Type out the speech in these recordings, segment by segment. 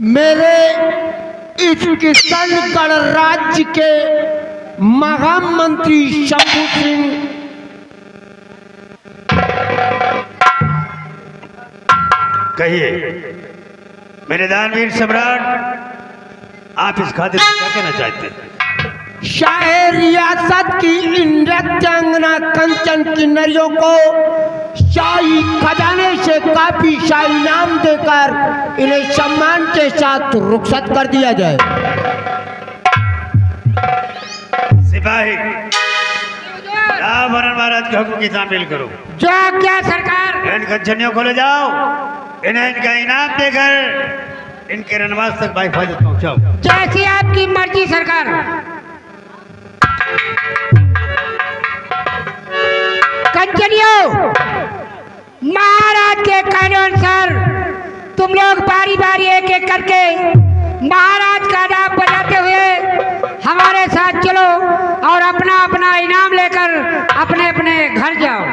मेरे इस किशनगढ़ राज्य के महामंत्री शंभू सिंह कहिए मेरे दानवीर सम्राट, आप इस खातिर क्या कहना चाहते हैं? शाह रियासत की इन नृत्यांगना कंचन किन्नरियों को शाही खजाने से काफी शाही इनाम देकर इन्हें सम्मान के साथ रुखसत कर दिया जाए। सिपाही, वरण महाराज के हुक्म की तामील करो। जो क्या सरकार। इन कंचनियों को ले जाओ, इन्हें इनका इनाम देकर इनके रनवास तक बाहिफाजत पहुंचाओ। जैसी आपकी मर्जी सरकार। कंचनियों, महाराज के कहने अनुसार तुम लोग बारी बारी एक एक करके महाराज का नाम बजाते हुए हमारे साथ चलो और अपना अपना इनाम लेकर अपने अपने घर जाओ।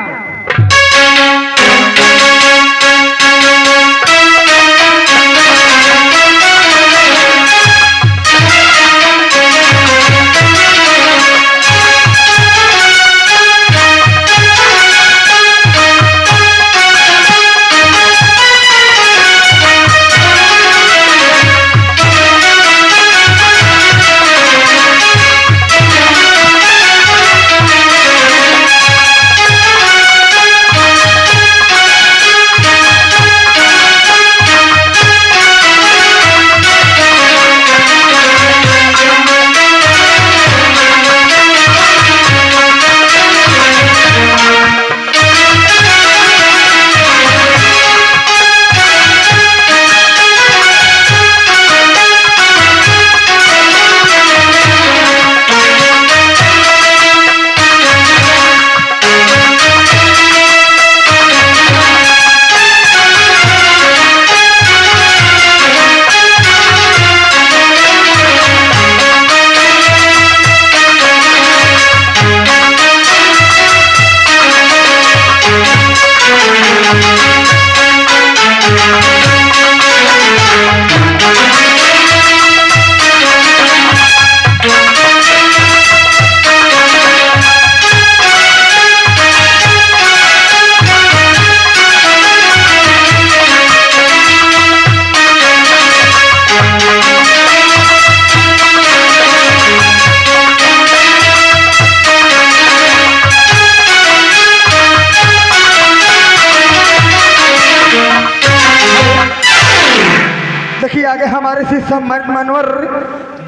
आगे हमारे से सम्मानित मानवर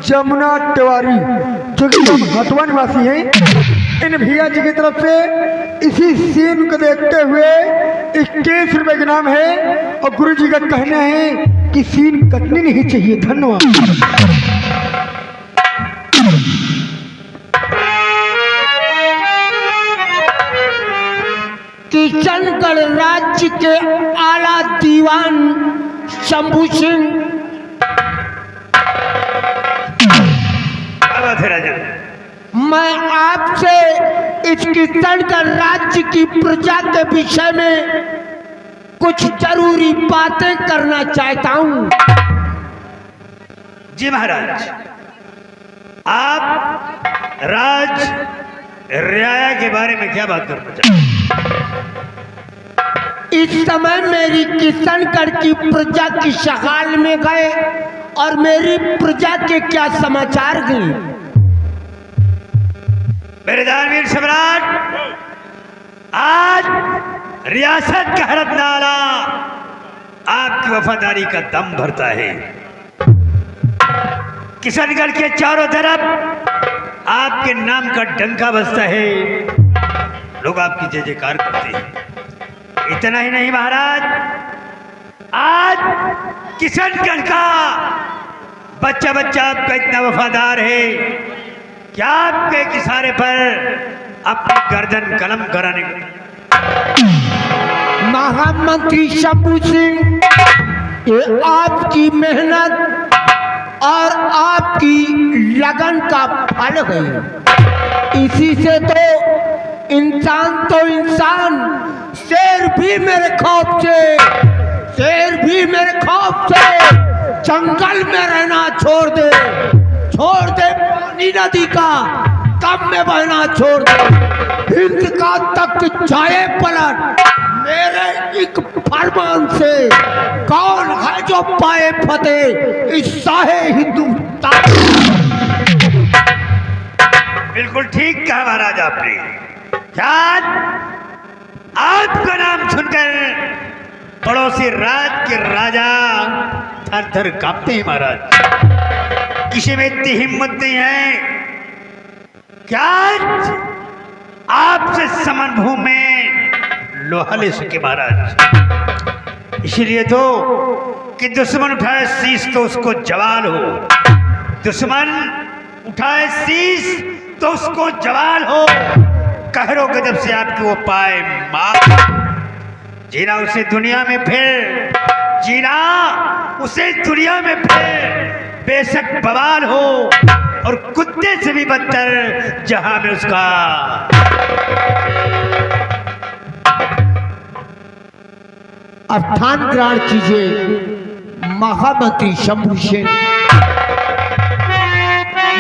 जमुना तिवारी जो कि हथुआ निवासी हैं, इन भैया जी की तरफ से इसी सीन को देखते हुए 21 रुपए के नाम है और गुरु जी का कहना है कि सीन कटनी नहीं चाहिए। धन्यवाद। किशनगढ़ राज्य के आला दीवान शंभू सिंह, मैं आपसे इस किशनगढ़ राज्य की प्रजा के विषय में कुछ जरूरी बातें करना चाहता हूं। जी महाराज, आप राज रियाया के बारे में क्या बात करना चाहते हैं? इस समय मेरी किशनगढ़ की प्रजा की शहाल में गए और मेरी प्रजा के क्या समाचार गए? मेरे दानवीर सम्राट, आज रियासत का हरदनाला आपकी वफादारी का दम भरता है। किशनगढ़ के चारों तरफ आपके नाम का डंका बजता है, लोग आपकी जय जयकार करते हैं। इतना ही नहीं महाराज, आज किशनगढ़ का बच्चा बच्चा आपका इतना वफादार है कि आपके एक इशारे पर अपनी गर्दन कलम कराने महामंत्री शंभू सिंह, ये आपकी मेहनत और आपकी लगन का फल है। इसी से तो इंसान शेर भी मेरे खौफ से जंगल में रहना छोड़ दे पानी नदी का कम में बहना छोड़ दे, हिंद का तख्त जाए पलट मेरे एक फरमान से। कौन है जो पाए फतेह इस साहे हिंदुस्तान? बिल्कुल ठीक कहा महाराज आपने। आज आपका नाम सुनकर पड़ोसी राज के राजा थर थर कांपते हैं महाराज। किसी में इतनी हिम्मत नहीं है कि आज आपसे समन भूमि में लोहा ले सके महाराज। इसीलिए तो कि दुश्मन उठाए शीश तो उसको जवाल हो, दुश्मन उठाए शीश तो उसको जवाल हो। कहरो गजब से आपकी वो पाए मार, जीना उसे दुनिया में फिर, जीना उसे दुनिया में फिर बेशक बवाल हो, और कुत्ते से भी बदतर जहां में उसका। अवधान ग्रहण कीजिए महामंत्री शंभू सिंह।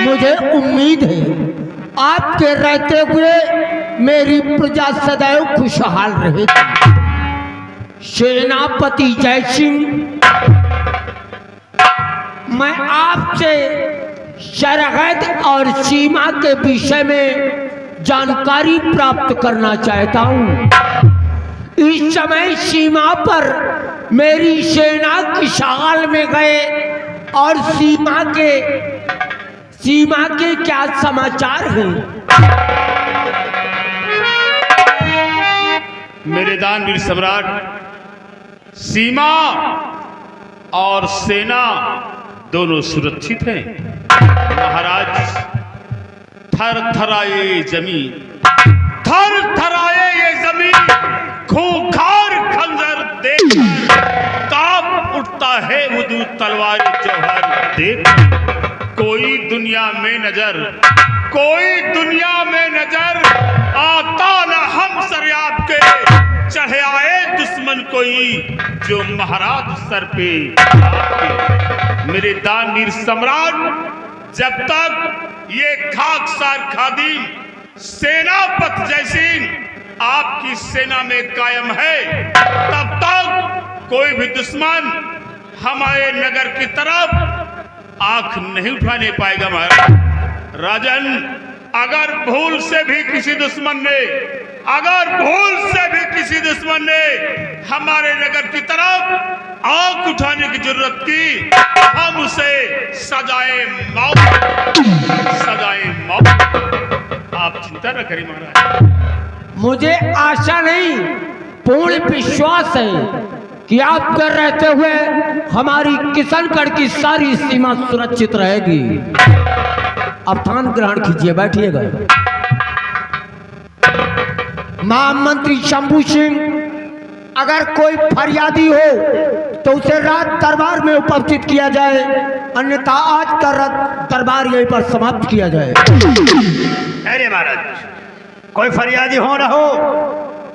मुझे उम्मीद है आपके रहते हुए मेरी प्रजा सदैव खुशहाल रहेगी। सेनापति जय सिंह, मैं आपसे सरहद और सीमा के विषय में जानकारी प्राप्त करना चाहता हूं। इस समय सीमा पर मेरी सेना की शाल में गए और सीमा के क्या समाचार हैं? मेरे दानवीर सम्राट, सीमा और सेना दोनों सुरक्षित हैं। महाराज, थर थराए जमीन, थर थराए ये जमीन, खूंखार खंजर देखकर कांप उठता है वुदू तलवार जौहर देख। कोई दुनिया में नजर आता न हम सर आपके, चढ़े आए दुश्मन कोई जो महाराज सर पे आपके। मेरे दानवीर सम्राट, जब तक ये खाकसार खादिम सेनापत जैसी आपकी सेना में कायम है, तब तक कोई भी दुश्मन हमारे नगर की तरफ आंख नहीं उठाने पाएगा। महाराज राजन, अगर भूल से भी किसी दुश्मन ने हमारे नगर की तरफ आंख उठाने की जरूरत की, हम उसे सजाए मौत। आप चिंता न करें महाराज। मुझे आशा नहीं, पूर्ण विश्वास है कि आपके रहते हुए हमारी किशनगढ़ की सारी सीमा सुरक्षित रहेगी। अवधान ग्रहण कीजिए, बैठिएगा। महामंत्री शंभू सिंह, अगर कोई फरियादी हो तो उसे रात दरबार में उपस्थित किया जाए, अन्यथा आज का दरबार यहीं पर समाप्त किया जाए। अरे महाराज, कोई फरियादी हो ना हो,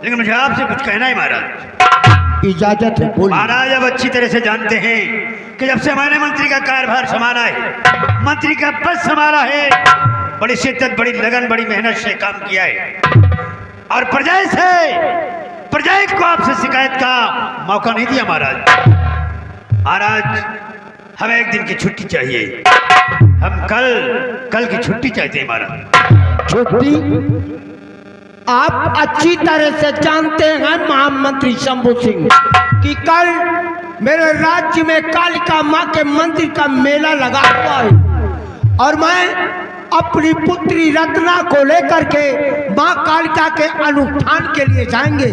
लेकिन मुझे आपसे कुछ कहना है महाराज। इजाजत है, बोलिए। महाराज अब अच्छी तरह से जानते हैं कि जब से हमारे मंत्री का कार्यभार संभाला है, मंत्री का पद संभाला है, बड़ी शिद्दत, बड़ी लगन, बड़ी मेहनत से काम किया है, और प्रजा को आपसे शिकायत का मौका नहीं दिया महाराज। महाराज हमें एक दिन की छुट्टी चाहिए। हम कल की छुट्टी चाहते हैं महाराज। छुट्टी? आप अच्छी तरह से जानते हैं महामंत्री शंभू सिंह कि कल मेरे राज्य में कालिका माँ के मंदिर का मेला लगा हुआ है और मैं अपनी पुत्री रत्ना को लेकर के माँ कालिका के अनुष्ठान के लिए जाएंगे,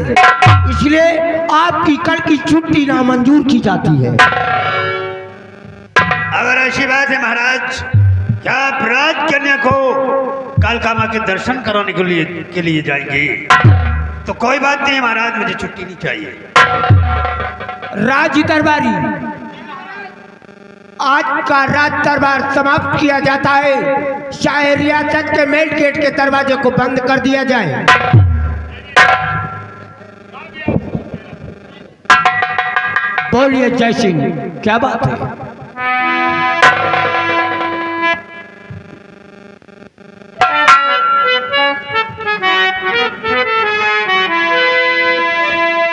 इसलिए आपकी कल की छुट्टी नामंजूर की जाती है। अगर ऐसी बात है महाराज, क्या आप राजकन्या को कालिका माँ के दर्शन कराने के लिए जाएंगे? तो कोई बात नहीं महाराज, मुझे छुट्टी नहीं चाहिए। राज दरबारी, आज का राज दरबार समाप्त किया जाता है। शाही रियासत के मेन गेट के दरवाजे को बंद कर दिया जाए। बोलिए जय सिंह, क्या बात है?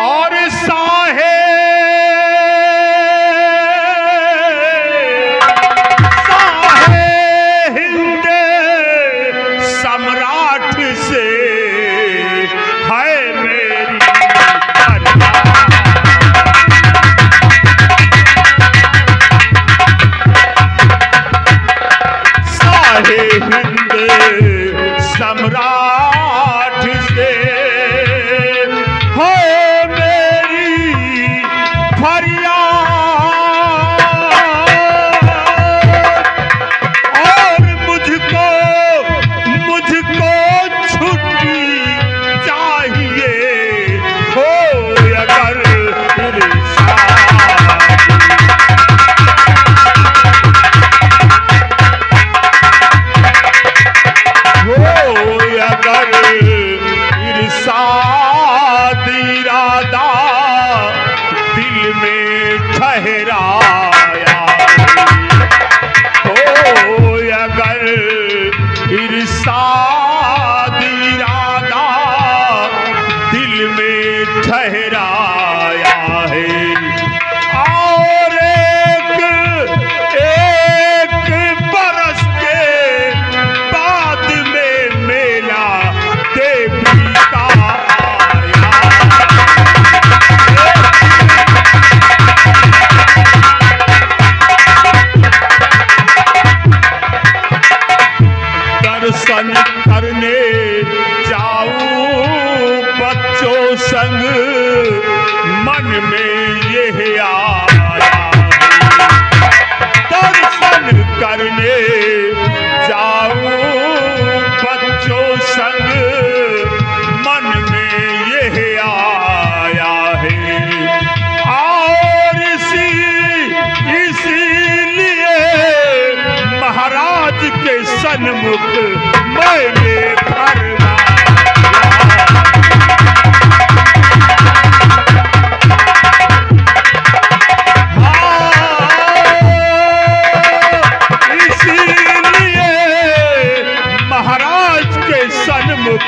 और साहे हिंद सम्राट से है मेरी साहे हिंद सम्राट से दर्शन करने जाऊं बच्चों संग, मन में ये आया। दर्शन करने जाऊं बच्चों संग, मन में ये आया है। और इसीलिए महाराज के सन्मुख मैंने फरमाया। इसीलिए महाराज के सन्मुख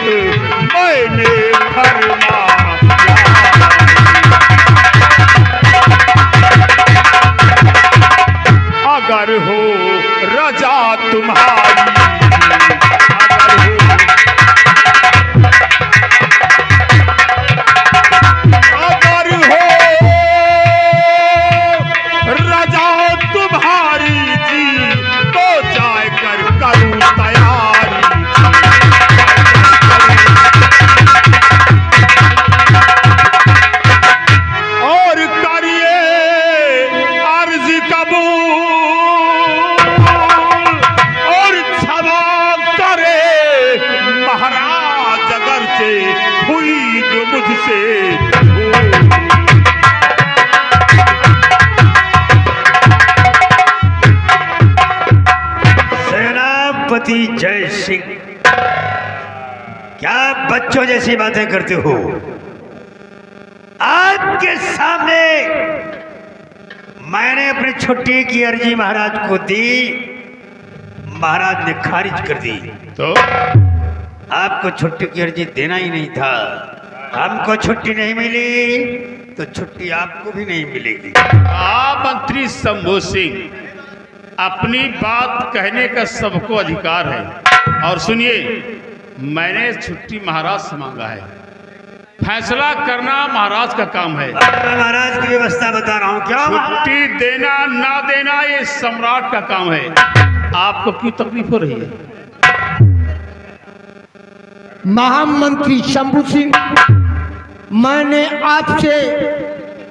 मैंने फरमाया। अगर हो रजा तुम्हारी, अगर हो रजा तुम्हारी जी, तो जाकर करूं तैयारी। और करिए अर्ज कबूल, और क्षमा करे महाराज अगर से हुई जो मुझसे भूल। सेनापति जय सिंह, क्या बच्चों जैसी बातें करते हो? आपके सामने मैंने अपनी छुट्टी की अर्जी महाराज को दी, महाराज ने खारिज कर दी। तो आपको छुट्टी की अर्जी देना ही नहीं था। हमको छुट्टी नहीं मिली तो छुट्टी आपको भी नहीं मिलेगी। आप मंत्री शंभू सिंह, अपनी बात कहने का सबको अधिकार है। और सुनिए, मैंने छुट्टी महाराज से मांगा है। फैसला करना महाराज का काम है। मैं महाराज की व्यवस्था बता रहा हूँ। क्या छुट्टी देना ना देना ये सम्राट का काम है। आपको क्यों तकलीफ हो रही है? महामंत्री शंभू सिंह, मैंने आपसे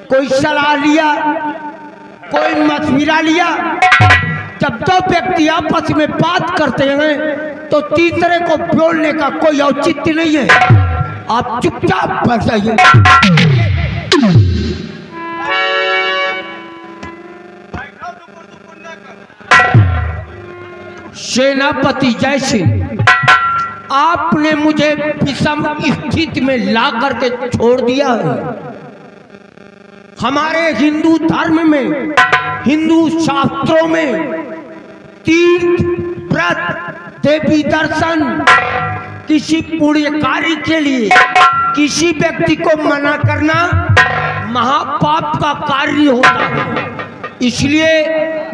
कोई सलाह लिया, कोई मशविरा लिया? जब दो व्यक्ति आपस में बात करते हैं तो तीसरे को बोलने का कोई औचित्य नहीं है। आप चुपचाप बैठ जाइए। सेनापति जय सिंह, आपने मुझे विषम स्थिति में ला करके छोड़ दिया है। हमारे हिंदू धर्म में, हिंदू शास्त्रों में तीर्थ, व्रत, देवी दर्शन, किसी पुण्य कार्य के लिए किसी व्यक्ति को मना करना महापाप का कार्य होता है। इसलिए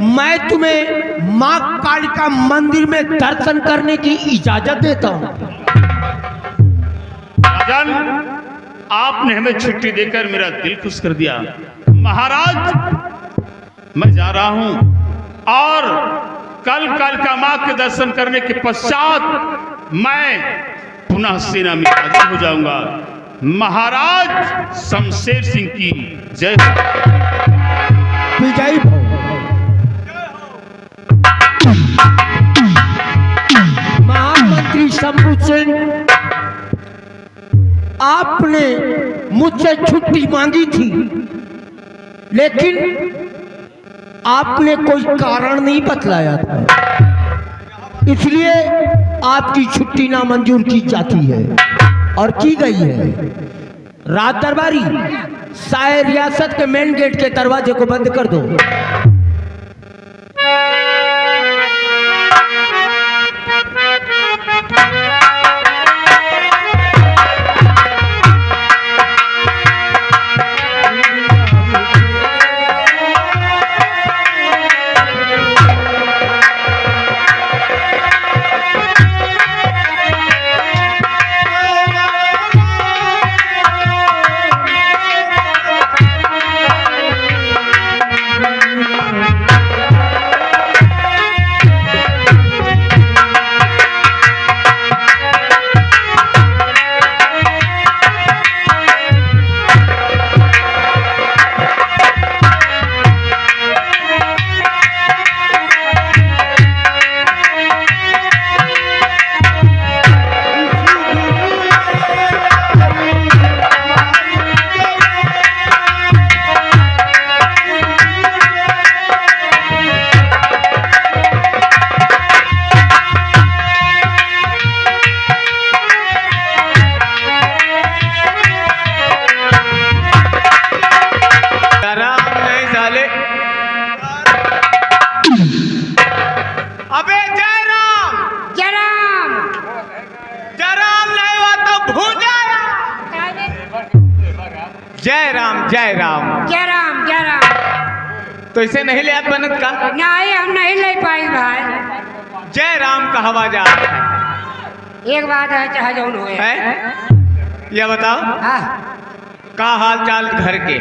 मैं तुम्हें मां कालिका मंदिर में दर्शन करने की इजाजत देता हूं। राजन, आपने हमें छुट्टी देकर मेरा दिल खुश कर दिया। महाराज, मैं जा रहा हूं और कल कालिका मां के दर्शन करने के पश्चात मैं पुनः सेना में हाजिर हो जाऊंगा। महाराज शमशेर सिंह की जय हो। विजयी भव। महामंत्री शंभू सिंह, आपने मुझसे छुट्टी मांगी थी, लेकिन आपने कोई कारण नहीं बतलाया था, इसलिए आपकी छुट्टी नामंजूर की जाती है और की गई है। रात दरबारी, सारे रियासत के मेन गेट के दरवाजे को बंद कर दो। अबे जय राम, जय राम। जय राम नहीं हुआ तो भूजा। जय राम, जय राम। जय राम, जय राम। तो इसे नहीं ले बनत का? नहीं, हम नहीं ले पाए भाई। जय राम का हवा जा रहा है। एक बात है, चाहे जौन हुए है? यह बताओ, हाँ। का हाल चाल घर के?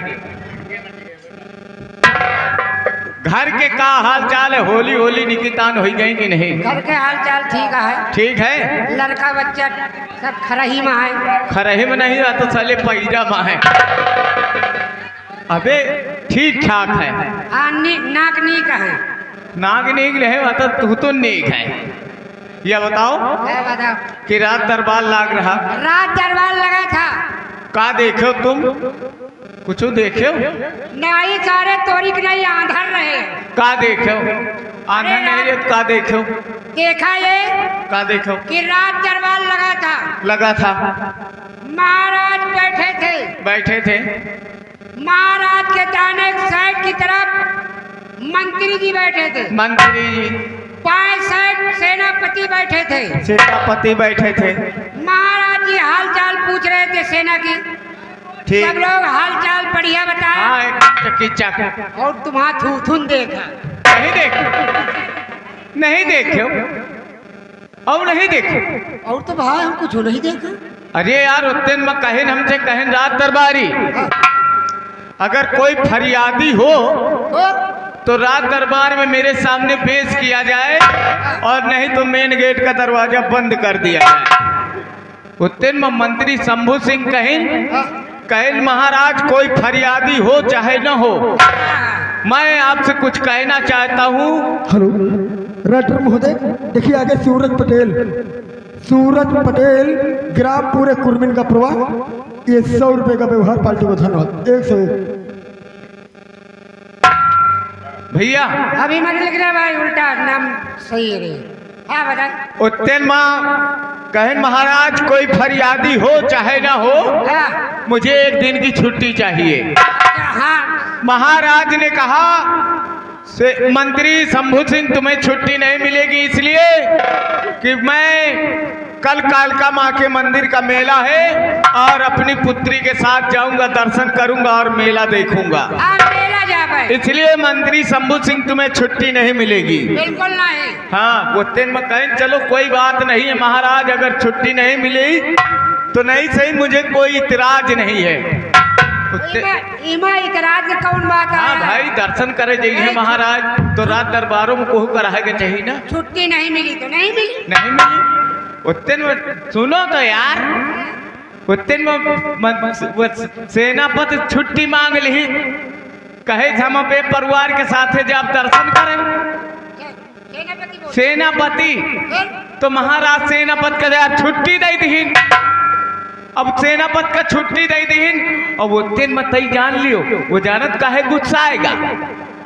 घर के का हाल चाल है? होली होली निकितान हो गई कि नहीं? घर के हाल चाल ठीक है। ठीक है। लड़का बच्चा सब खरही में है। खरही में नहीं तो साले पैरा में है। अबे ठीक ठाक है। नाक नीक है। नाक नीक रहे तो तू तो नीक है। यह बताओ बताओ कि रात दरबार लाग रहा? रात दरबार लगा था। का देखो तुम? कुछ देखो? नहीं, सारे तोरिक नहीं आंधर रहे। का देखो? आंधर नहीं रहे का देखो? देखा ये का देखो? कि रात दरबार लगा था। लगा था। महाराज बैठे थे। बैठे थे। महाराज के दाहिने साइड की तरफ मंत्री जी बैठे थे। मंत्री जी। बाएं साइड सेनापति बैठे थे। सेनापति बैठे थे। महाराज जी हाल चाल पूछ रहे थे सेना की। ठीक। सब लोग हाल चाल बढ़िया बताए। हाँ एकदम चकी चाक। और तुम्हारा थूथुन देखा। नहीं देखे, नहीं देखे और नहीं देखे। और तो भाई हम कुछ नहीं देखा। अरे यार उतने में कहन हमसे कहन रात दरबारी, अगर कोई फरियादी हो तो रात दरबार में मेरे सामने पेश किया जाए, और नहीं तो मेन गेट का दरवाजा बंद कर दिया जाए। उतने में मंत्री शंभू सिंह कहन महाराज कोई फरियादी हो चाहे न हो, मैं आपसे कुछ कहना चाहता हूँ। हेलो राइटर महोदय, देखिए आगे सूरज पटेल ग्राम पूरे कुर्मिन का प्रवाह, ये 100 रुपए का व्यवहार पार्टी को धन्यवाद। 101। भैया अभी मत लिख रहा भाई, उल्टा नाम सही है रे। हाँ बताए। उतन माँ कहन महाराज कोई फरियादी हो चाहे ना हो, हाँ मुझे एक दिन की छुट्टी चाहिए। हाँ महाराज ने कहा से मंत्री शंभू सिंह तुम्हें छुट्टी नहीं मिलेगी, इसलिए कि मैं कल कालका माँ के मंदिर का मेला है और अपनी पुत्री के साथ जाऊंगा, दर्शन करूंगा और मेला देखूंगा। आप मेला जा भाई। इसलिए मंत्री शंभू सिंह तुम्हें छुट्टी नहीं मिलेगी। बिल्कुल नहीं। हाँ वो तेन में कहें चलो कोई बात नहीं है महाराज, अगर छुट्टी नहीं मिली तो नहीं सही, मुझे कोई इतराज नहीं है। इमा इतराज का कौन बात है? हाँ भाई दर्शन करे जाइए महाराज, तो रात दरबारों में कोहू कराएगा चाहिए ना। छुट्टी नहीं मिली तो नहीं मिली। नहीं मिली उतन में सुनो तो यार, उतन में सेनापति छुट्टी मांग ली, कहे हम अपने परिवार के साथ जब दर्शन करें। सेनापति तो महाराज सेनापति का छुट्टी दे दी। अब सेनापति का छुट्टी दे दी और वो तीन मत जान लियो, वो जानत काहे गुस्सा आएगा।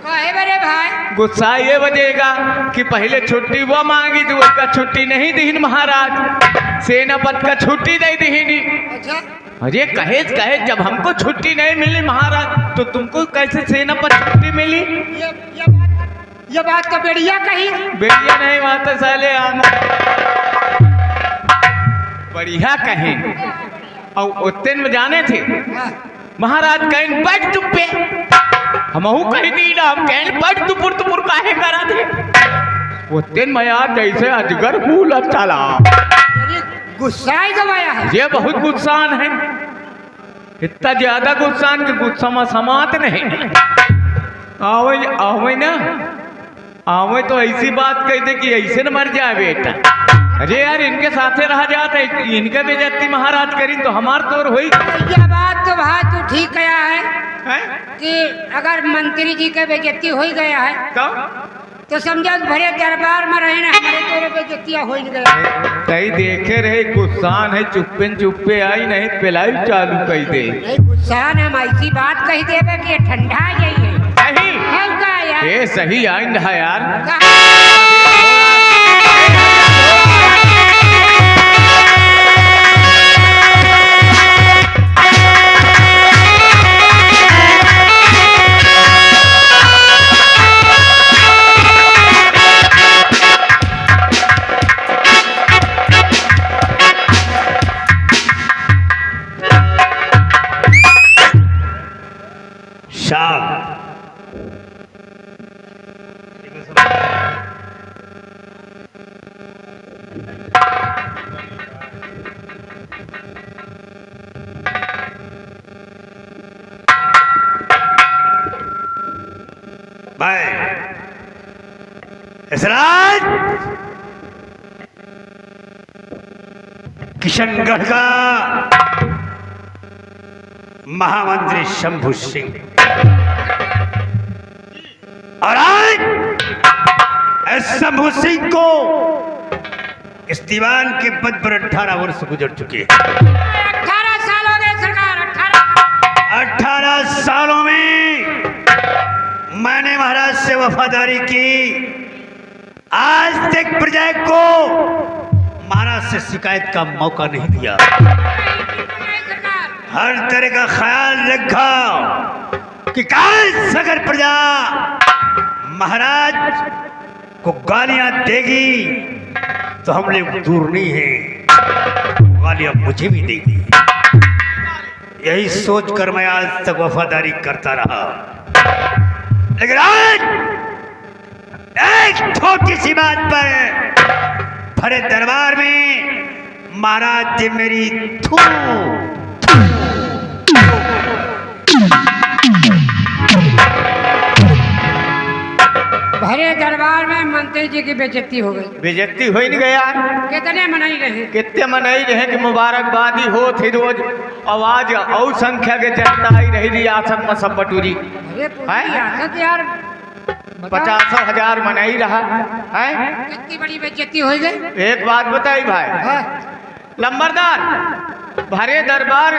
काहे बरे भाई? गुस्सा ये बजेगा कि पहले छुट्टी वो मांगी तो उसका छुट्टी नहीं दी महाराज, सेनापति का छुट्टी दे दी। अच्छा अरे कहे जब हमको छुट्टी नहीं मिली महाराज, तो तुमको कैसे सेनापति छुट्टी मिली? ये बात तो बढ़िया कही। बढ़िया नहीं, वहां तो साले बढ़िया कहे। और उतने में जाने थे महाराज कहीं बैठ चुप्पे, हम कही दी ना, हम कहीं बैठ तुपुर काहे करा थे। उतने में यार जैसे अजगर भूल चला, गुस्सा ही गवाया है। ये बहुत गुस्सान है, इतना ज्यादा गुस्सान के गुस्सा में समात नहीं। आवे ना आवे तो ऐसी बात कहते कि ऐसे न मर जाए बेटा। अरे यार इनके साथे रह जाते, इनके बेइज्जती महाराज करी तो हमार तोर हुई। ये बात तो भाई तू ठीक कहा है, है? कि अगर मंत्री जी के बेइज्जती हो ही गया है तो समझो भरे दरबार में रहे ना, हमारे तोरे बेइज्जतियां हो ही गया। कहीं देखे रहे गुस्सान है, चुप्पे आई नहीं पिलाई चालू कही दे। नहीं गुस्सा हम ऐसी बात कही देवे कि ये ठंडा जाइए। सही है का यार? ये सही आइंद है यार। भाई इसराज किशनगढ़ का महामंत्री शंभू सिंह, और आज इस शंभू सिंह को इस दीवान के पद पर 18 वर्ष गुजर चुके हैं। 18 साल हो गए सरकार। 18 सालों में मैंने महाराज से वफादारी की, आज तक प्रजा को महाराज से शिकायत का मौका नहीं दिया। हर तरह का ख्याल रखा कि काश अगर प्रजा महाराज को गालियां देगी तो हम लोग दूर नहीं है, गालियां मुझे भी देगी। यही सोचकर मैं आज तक वफादारी करता रहा, लेकिन आज एक छोटी सी बात पर भरे दरबार में महाराज जी मेरी थू भरे दरबार में मंत्री जी की बेइज्जती हो गई। बेइज्जती हो ही नहीं गया। कितने मनाई रहे, कितने मनाई रहे कि मुबारकबादी हो थी रोज आवाज और संख्या के जनता आई रही रियासत में सब बटूरी अरे पूरी हैं? रियासत यार 50,000 मनाई रहा है। कितनी बड़ी बेइज्जती हो गई। एक बात बताई भाई हाँ, लंबरदार, भरे दरबार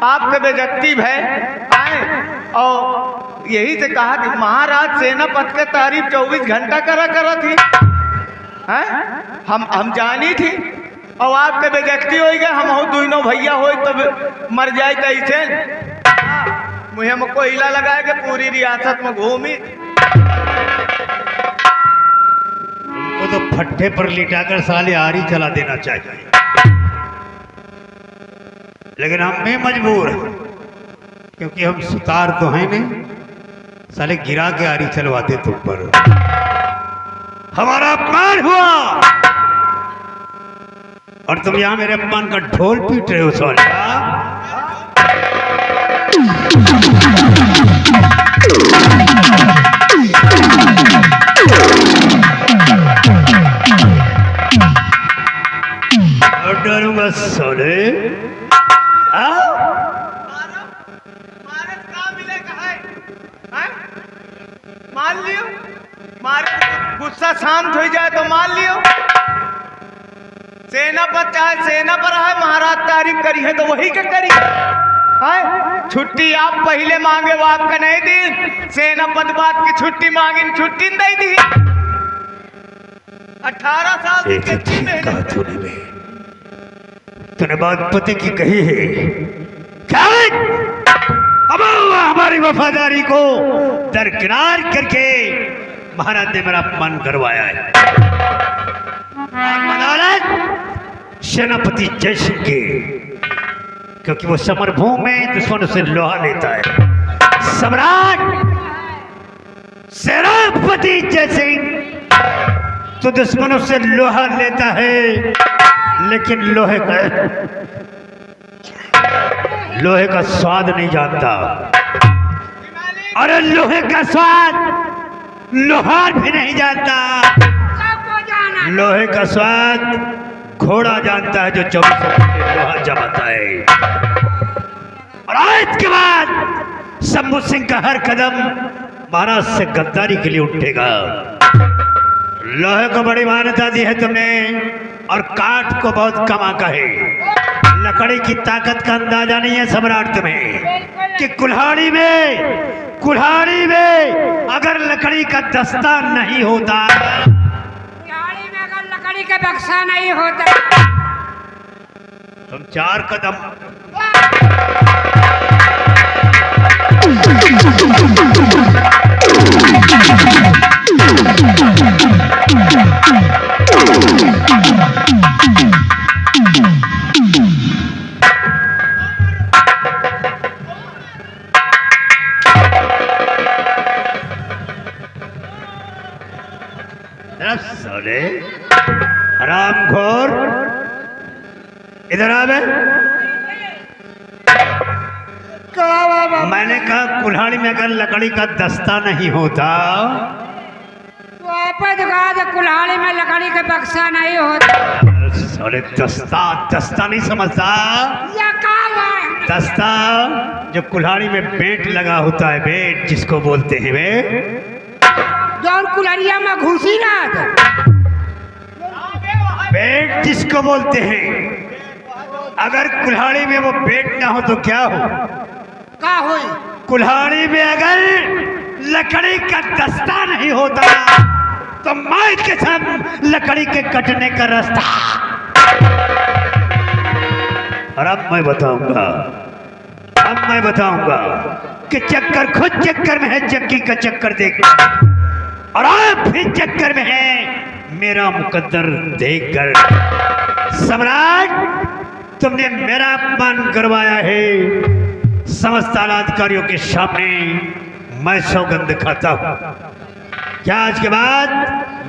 आपके बेइज्जती है और यही से कहा कि महाराज सेनापति के तारीफ 24 घंटा करा थी हैं? हम जानी थी और आपके बेइज्जती हो गए। हम हो दोनों भैया हो तो मर जाए तैसे मुझे में कोयला लगाए के पूरी रियासत में घूमी। वो तो फट्टे पर लिटाकर साले आरी चला देना चाहिए, लेकिन हम भी मजबूर हैं क्योंकि हम सुतार तो हैं नहीं, साले गिरा के आरी चलवाते तुम पर। हमारा अपमान हुआ और तुम यहां मेरे अपमान का ढोल पीट रहे हो सोनिया। और डरूंगा सोने। मान लियो मारे गुस्सा शांत हो जाए तो मान लियो। सेना पर चाहे सेना पर है, महाराज तारीफ करी है तो वही के करी है। छुट्टी आप पहले मांगे वो आपका नहीं दी, सेना पद बात की छुट्टी मांगी छुट्टी नहीं दी। 18 साल की कच्ची मेहनत तूने बात पते की कही है, अब हमारी वफादारी को दरकिनार करके महाराज ने मेरा अपमान करवाया है। मदालत सेनापति जयसिंह के, क्योंकि वो समरभूमि में दुश्मनों से लोहा लेता है। सम्राट सेनापति जयसिंह तो दुश्मनों से लोहा लेता है, लेकिन लोहे का स्वाद नहीं जानता। अरे लोहे का स्वाद लोहार भी नहीं जानता। लोहे का स्वाद घोड़ा जानता है जो 24 घंटे लोहा जमाता है। और आज के बाद शंभू सिंह का हर कदम महाराज से गद्दारी के लिए उठेगा। लोहे को बड़ी मान्यता दी है तुमने और काठ को बहुत कम आंका है। लकड़ी की ताकत का अंदाजा नहीं है सम्राट तुम्हें कि कुल्हाड़ी में अगर लकड़ी का दस्ता नहीं होता, कुल्हाड़ी में अगर लकड़ी का बक्सा नहीं होता, तुम 4 कदम साले हरामखोर इधर आ बे। मैंने कहा कुल्हाड़ी में अगर लकड़ी का दस्ता नहीं होता, तो आपद कहा कुल्हाड़ी में लकड़ी का बक्सा नहीं होता। साले दस्ता नहीं समझता। या कहा दस्ता जो कुल्हाड़ी में बेंट लगा होता है, बेंट जिसको बोलते हैं वे, जो कुल्हड़िया में घुसी रहा था, बेंट जिसको बोलते हैं। अगर कुल्हाड़ी में वो बेंट ना हो तो क्या हो? का हुई? कुल्हाड़ी में अगर लकड़ी का दस्ता नहीं होता तो मैं कसम लकड़ी के कटने का रास्ता। और अब मैं बताऊंगा कि चक्कर खुद चक्कर में है, चक्की का चक्कर देख, और आप भी चक्कर में है मेरा मुकद्दर देखकर। सम्राट तुमने मेरा अपमान करवाया है, समस्त आलाधिकारियों के सामने मैं सौगंध खाता हूं क्या आज के बाद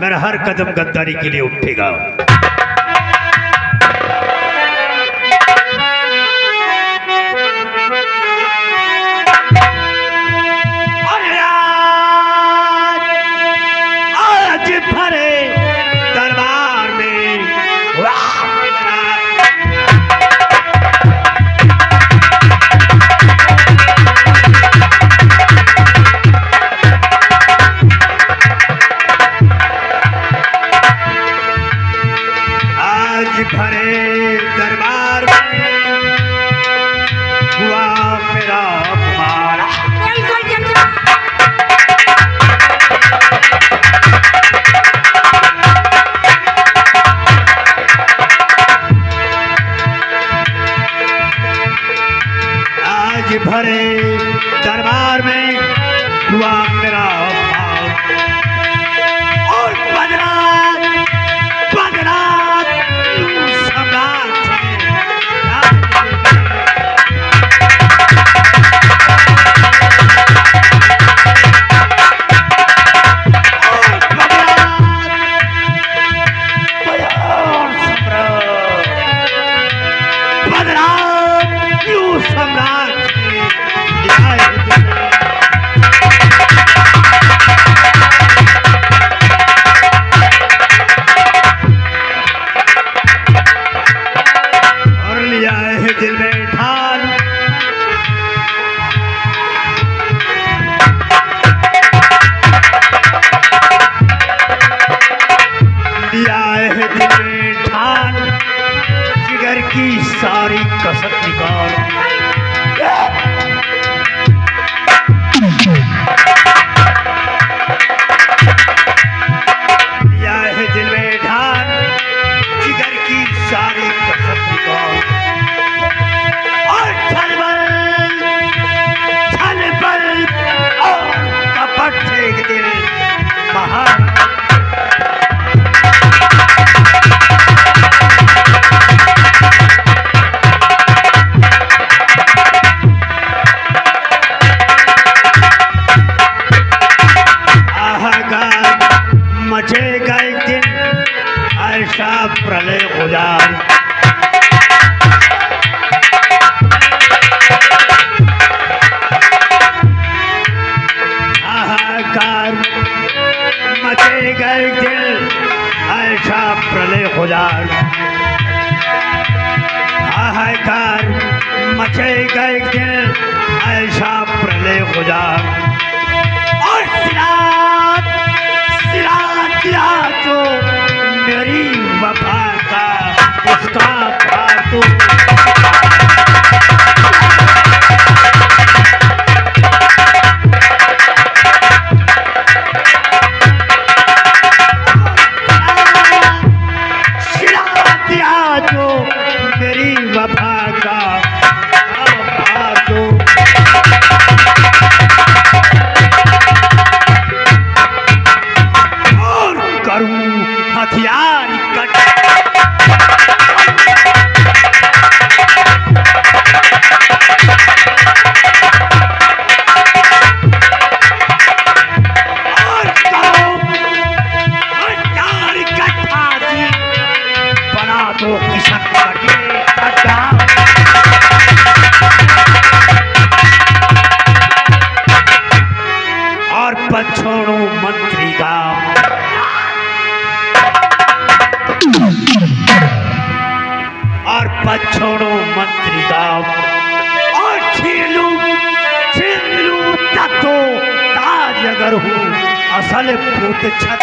मेरा हर कदम गद्दारी के लिए उठेगा। आज भरे दरबार में भरे दरबार में हुआ मेरा अपमान। आज भरे दरबार में हुआ मेरा अपमान और दिल में ठान दिया है दिल में ठान जिगर की सारी कसक निकाल दिया है दिल में ठान जिगर की सारी कसक निकाल एक दिल महान हाहाकार मचेगा एक दिन ऐसा प्रलय हो जाए मचेगा एक दिन ऐसा प्रलय हो जाए हाहाकार मचेगा एक दिन ऐसा प्रलय हो जाए और सिरात दिया तो मेरी वफा का उसका फातू मेरी वफा का और करूं हथियार बना दो किसान और पद छोड़ो मंत्री का और छीन लूं तक तो ताज अगर हूँ असल पूत छत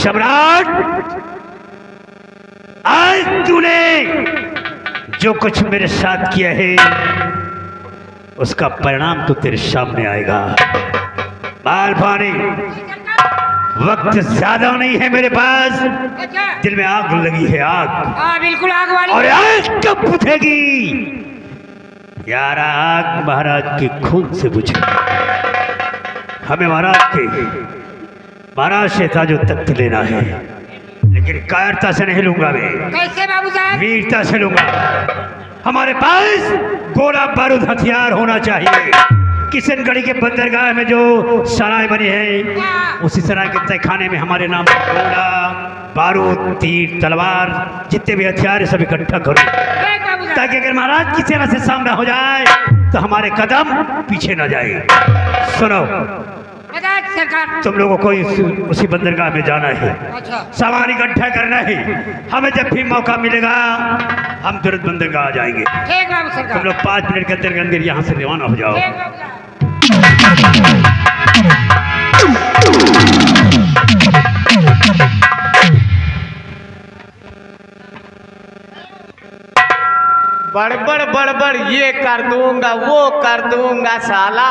सम्राट आज तूने जो कुछ मेरे साथ किया है उसका परिणाम तो तेरे सामने आएगा। बालपानी वक्त ज्यादा नहीं है मेरे पास, दिल में आग लगी है, आग। हाँ बिल्कुल आग वाली। और आग कब बुझेगी यार आग महाराज के खून से बुझे। हमें महाराज से ताजो तख्त लेना है, लेकिन कायरता से नहीं लूंगा मैं, कैसे बाबू साहब? वीरता से लूंगा। हमारे पास गोला बारूद हथियार होना चाहिए। किशनगढ़ी के बंदरगाह में जो सराय बनी है, उसी सराय के तहखाने में हमारे नाम पर गोला बारूद तीर तलवार जितने भी हथियार है सब इकट्ठा करो, ठीक बाबू साहब। ताकि अगर महाराज की सेना से सामना हो जाए तो हमारे कदम पीछे न जाए। सुनो, बताओ सरकार। तुम लोगों को उसी बंदरगाह में जाना है, अच्छा सामान इकट्ठा करना है। हमें जब भी मौका मिलेगा हम तुरंत बंदरगाह आ जाएंगे। ठीक बाबू तुम सरकार। लोग 5 मिनट के अंदर अंदर यहाँ से रवाना हो जाओ। ठीक बाबू साहब। बड़बड़ बड़बड़ ये कर दूंगा वो कर दूंगा साला,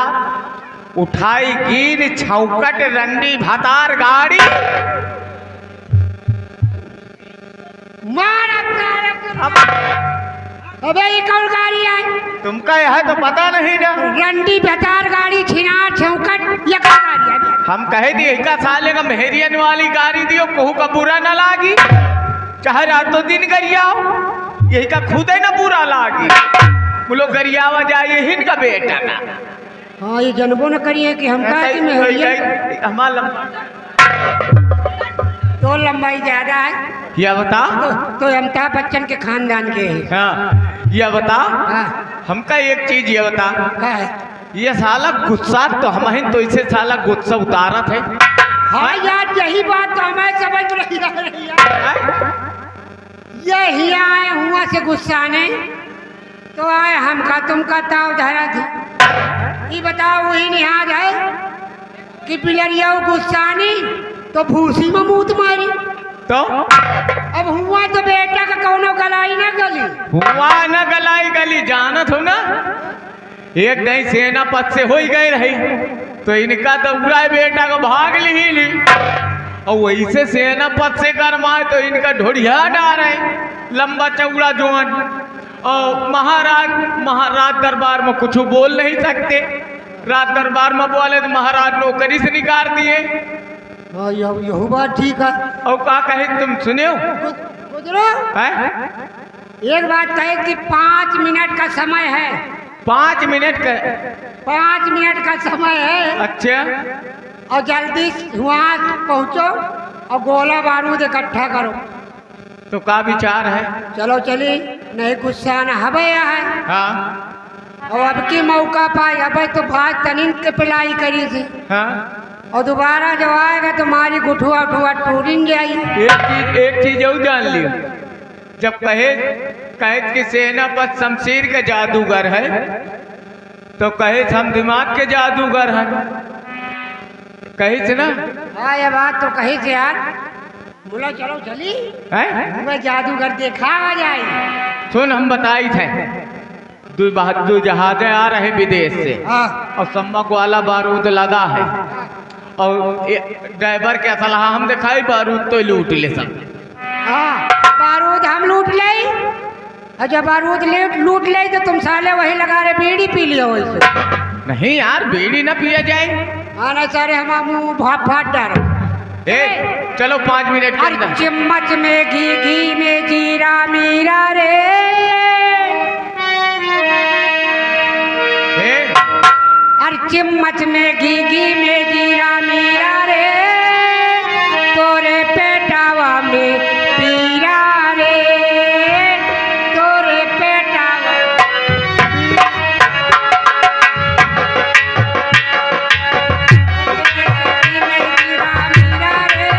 उठाई गिर छौकट रंडी भतार गाड़ी। मार अबे ये कौन गाड़ी है? तुमका यह तो पता नहीं ना। रंडी बेतार गाड़ी छिनार छौकट ये क्या गाड़ी है? हम कहे दिए का साले का मेहरियन वाली गाड़ी दियो, कहू का बुरा न लागी, चाहे रातों दिन गरियाओ, यही का खुद ना बुरा लागी। बोलो गरियावा जाए हिनका बेटा का। हाँ ये जनबो न करिए कि हम कहते में होइए हमारा तो लंबाई ज्यादा है यह बता। तो अमिताभ बच्चन के खानदान के हैं। हाँ यह बता, हाँ हमका एक चीज ये बता, क्या है? ये साला गुस्सा तो हम तो इसे साला गुस्सा उतारत है। हाँ यार यही बात तो हमें समझ रही है। यही आए हुआ से गुस्सा ने तो आए हमका तुमका ताव धरा थी। ये बताओ वही निहाज है कि पिलरिया गुस्सा नहीं तो भूसी में मूत मारी। तो अब हुआ तो बेटा का कौनो गलाई ना गली। हुआ न गलाई गली जानत हो ना, एक नहीं सेना पद से हो ही गई रही तो इनका तो पूरा बेटा को भाग ली और वही से सेना पद से गरमाए तो इनका ढोड़िया डाल रहे लंबा चौड़ा जोन। और महाराज दरबार में कुछ बोल नहीं सकते, रात दरबार में बोले तो महाराज नौकरी से निकाल दिए। हाँ यही बात ठीक है। और का कहे तुम सुने हो? एक बात कहे कि 5 मिनट का समय है। 5 मिनट का? 5 मिनट का समय है। अच्छा, और जल्दी वहाँ पहुँचो और गोला बारूद इकट्ठा करो। तो का विचार है? चलो चली नहीं गुस्सा न हवे है। हाँ और अब की मौका पाई अब तो भाई तनिन के पिलाई करी थी। हाँ, और दोबारा जब आएगा तो मारी गुठुआ उठुआ टूरिंग जाई। एक चीज और जान लियो, जब कहे कि सेनापति शमशीर के जादूगर है तो कहे हम दिमाग के जादूगर है, कही से ना। हाँ ये बात तो कही से यार। बोला चलो चली मैं जादूगर देखा आ जाए। सुन हम बताई थे दो जहाजे आ रहे विदेश से। हाँ और सम्मक वाला बारूद लगा है और ड्राइवर के सलाह हम दिखाई बारूद तो लूट ले सब। हाँ बारूद हम लूट ले और जब बारूद लूट ले तो तुम साले वही लगा रहे बीड़ी पी लियो वैसे। नहीं यार बीड़ी ना पिया जाए। हाँ ना सारे हम मुँह भाप फाट डालो। चलो 5 मिनट के हर अंदर। चम्मच में घी में जीरा मीरा रे। हर चम्मच में घी में जीरा मीरा रे, तोरे पेटावा में पीरा रे, तोरे पेटावा में जीरा मीरा रे,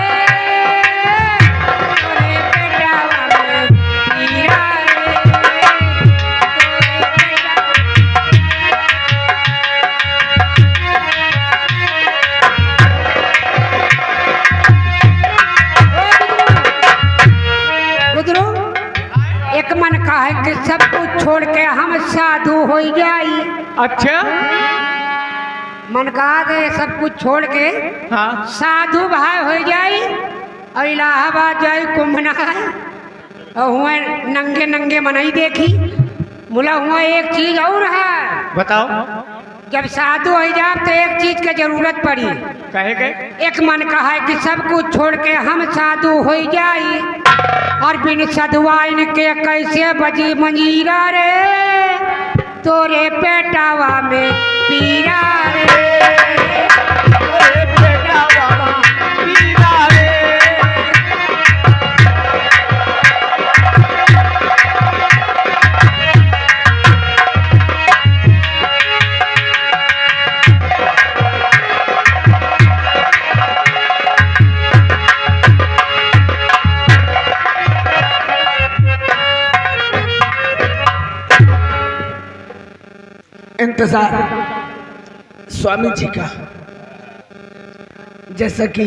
तोरे पेटावा में पीरा रे, तोरे पेटावा। रुद्रो एक मन का है कि सब कुछ छोड़ के हम साधु हो जाई। अच्छा मन कहा कि सब कुछ छोड़ के हाँ साधु भाई हो जाई और इलाहाबाद जाई कुंभ नहाए और हुए नंगे नंगे मनई देखी बोला हुआ एक चीज और है। बताओ। जब साधु हो जाए तो एक चीज की जरूरत पड़ी। कहे के एक मन का है कि सब कुछ छोड़ के हम साधु हो जाई, और बिन सधुआइन के कैसे बजी मंजीरा रे, तोरे पेटावा में पीरा रे, तोरे पेटावा में पीरा रे। इंतजार स्वामी जी का, जैसा कि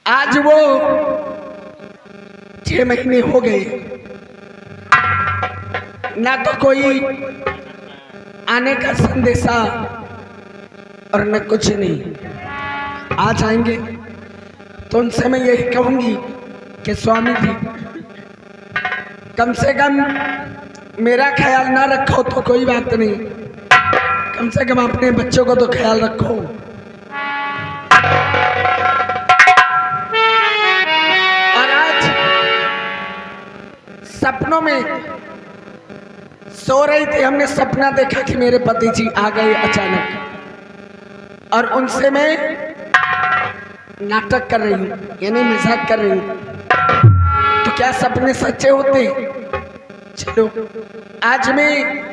आज वो 6 महीने हो गए, ना तो कोई आने का संदेशा और न कुछ नहीं। आज आएंगे तो उनसे मैं यही कहूंगी कि स्वामी जी कम से कम मेरा ख्याल ना रखो तो कोई बात नहीं, कम से कम अपने बच्चों को तो ख्याल रखो। और आज सपनों में सो रही थी, हमने सपना देखा कि मेरे पति जी आ गए अचानक, और उनसे मैं नाटक कर रही हूँ, यानी मजाक कर रही हूँ। तो क्या सपने सच्चे होते? चलो आज मैं